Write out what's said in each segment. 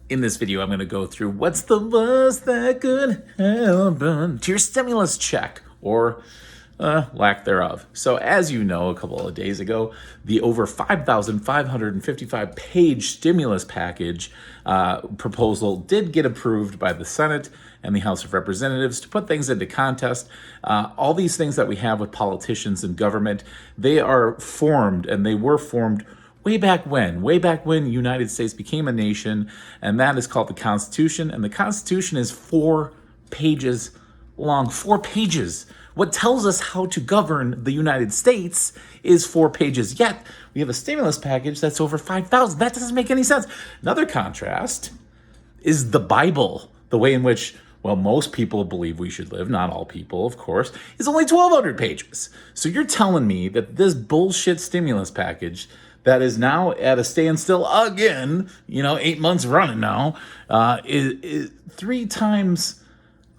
In this video, I'm going to go through what's the worst that could happen to your stimulus check, or lack thereof. So as you know, a couple of days ago, the over 5,555 page stimulus package proposal did get approved by the Senate and the House of Representatives. To put things into context, all these things that we have with politicians and government, they are formed, and they were formed way back when the United States became a nation, and that is called the Constitution. And the Constitution is 4 pages long. 4 pages. What tells us how to govern the United States is 4 pages. Yet we have a stimulus package that's over 5,000. That doesn't make any sense. Another contrast is the Bible, the way in which, well, most people believe we should live, not all people, of course, is only 1,200 pages. So you're telling me that this bullshit stimulus package that is now at a standstill again, 8 months running now, is 3 times,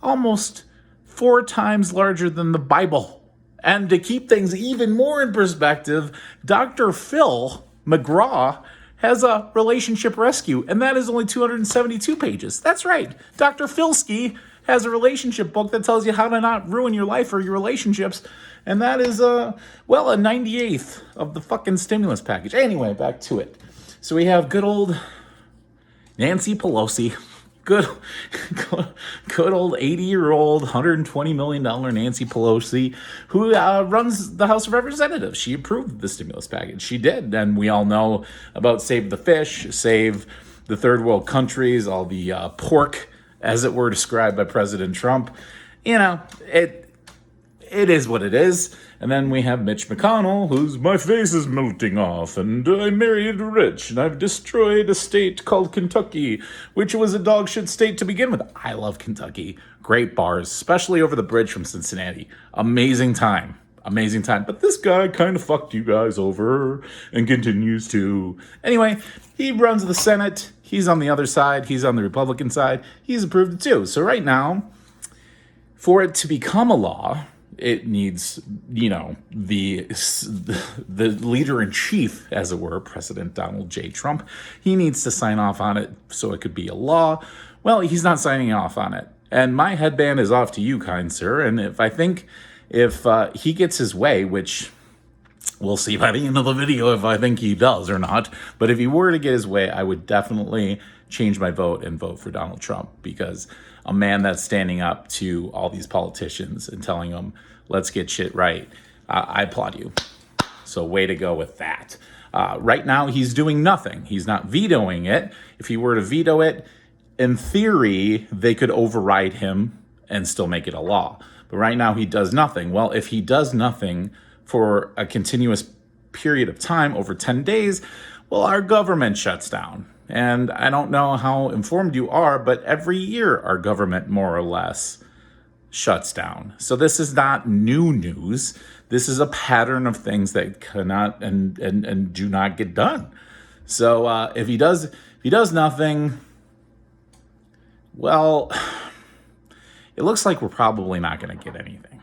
almost 4 times larger than the Bible. And to keep things even more in perspective, Dr. Phil McGraw has a relationship rescue, and that is only 272 pages. That's right. Dr. Philski has a relationship book that tells you how to not ruin your life or your relationships. And that is, a 98th of the fucking stimulus package. Anyway, back to it. So we have good old Nancy Pelosi, good old 80-year-old, $120 million Nancy Pelosi, who runs the House of Representatives. She approved the stimulus package. She did. And we all know about Save the Fish, Save the Third World Countries, all the pork, as it were described by President Trump. It is what it is. And then we have Mitch McConnell, who's my face is melting off, and I married rich, and I've destroyed a state called Kentucky, which was a dog shit state to begin with. I love Kentucky. Great bars, especially over the bridge from Cincinnati. Amazing time. But this guy kind of fucked you guys over and continues to. Anyway, he runs the Senate. He's on the other side. He's on the Republican side. He's approved it too. So right now, for it to become a law, it needs, the leader-in-chief, as it were, President Donald J. Trump. He needs to sign off on it so it could be a law. Well, he's not signing off on it. And my headband is off to you, kind sir. And if he gets his way, which we'll see by the end of the video if I think he does or not. But if he were to get his way, I would definitely change my vote and vote for Donald Trump, because a man that's standing up to all these politicians and telling them, let's get shit right, I applaud you. So way to go with that. Right now, he's doing nothing. He's not vetoing it. If he were to veto it, in theory, they could override him and still make it a law. But right now, he does nothing. Well, if he does nothing for a continuous period of time, over 10 days, well, our government shuts down. And I don't know how informed you are, but every year our government more or less shuts down. So this is not new news. This is a pattern of things that cannot and do not get done. So if he does nothing, well, it looks like we're probably not going to get anything,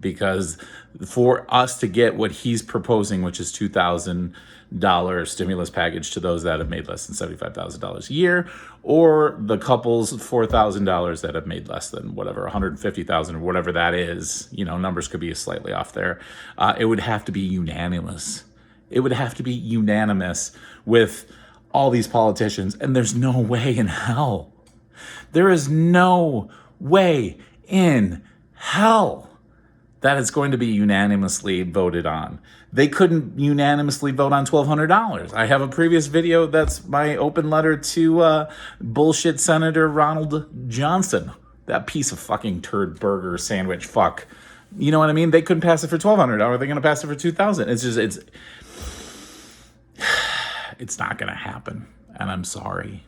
because for us to get what he's proposing, which is $2,000 stimulus package to those that have made less than $75,000 a year, or the couples $4,000 that have made less than whatever, $150,000 or whatever that is, numbers could be slightly off there. It would have to be unanimous. It would have to be unanimous with all these politicians, and there's no way in hell. There is no way in hell that it's going to be unanimously voted on. They couldn't unanimously vote on $1,200. I have a previous video that's my open letter to bullshit Senator Ronald Johnson. That piece of fucking turd burger sandwich fuck. You know what I mean? They couldn't pass it for $1,200. Are they going to pass it for $2,000? It's not going to happen. And I'm sorry.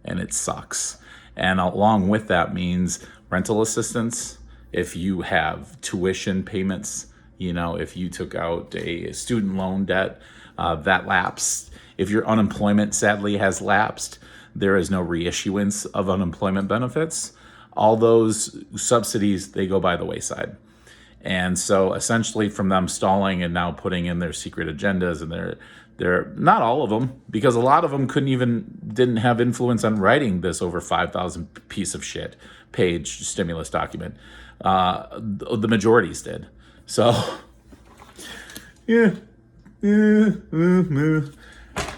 And it sucks. And along with that means rental assistance. If you have tuition payments, if you took out a student loan debt, that lapsed. If your unemployment sadly has lapsed, there is no reissuance of unemployment benefits. All those subsidies, they go by the wayside. And so essentially from them stalling and now putting in their secret agendas and their They're not all of them, because a lot of them didn't have influence on writing this over 5,000 piece of shit page stimulus document. The majorities did. So, yeah.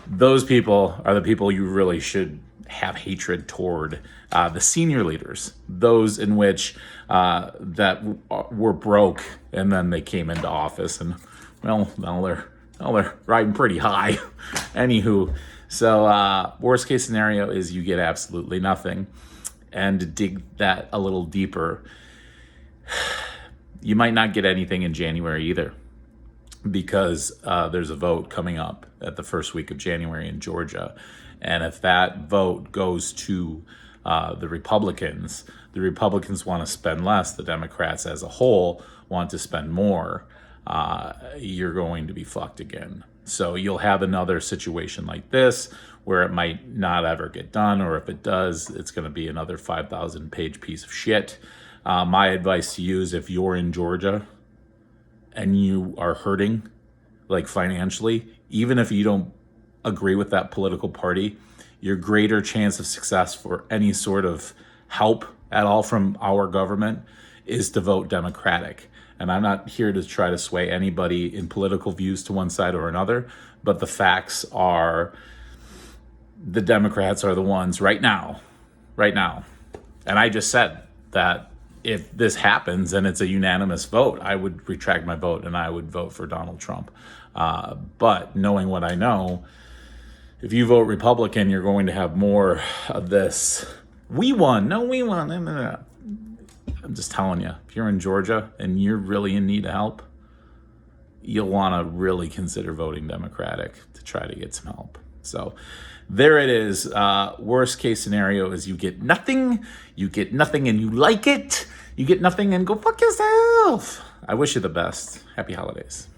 Those people are the people you really should have hatred toward. The senior leaders, those in which that were broke and then they came into office, and well, they're riding pretty high. Anywho, so worst case scenario is you get absolutely nothing. And to dig that a little deeper, you might not get anything in January either, because there's a vote coming up at the first week of January in Georgia. And if that vote goes to the Republicans want to spend less. The Democrats as a whole want to spend more. You're going to be fucked again. So you'll have another situation like this where it might not ever get done, or if it does, it's going to be another 5,000 page piece of shit. My advice to you is, if you're in Georgia and you are hurting, like financially, even if you don't agree with that political party, your greater chance of success for any sort of help at all from our government is to vote Democratic. And I'm not here to try to sway anybody in political views to one side or another, but the facts are the Democrats are the ones right now. And I just said that if this happens and it's a unanimous vote, I would retract my vote and I would vote for Donald Trump. But knowing what I know, if you vote Republican, you're going to have more of this. We won. No, we won. I'm just telling you, if you're in Georgia and you're really in need of help, you'll want to really consider voting Democratic to try to get some help. So there it is. Worst case scenario is you get nothing and you like it. You get nothing and go fuck yourself. I wish you the best. Happy holidays.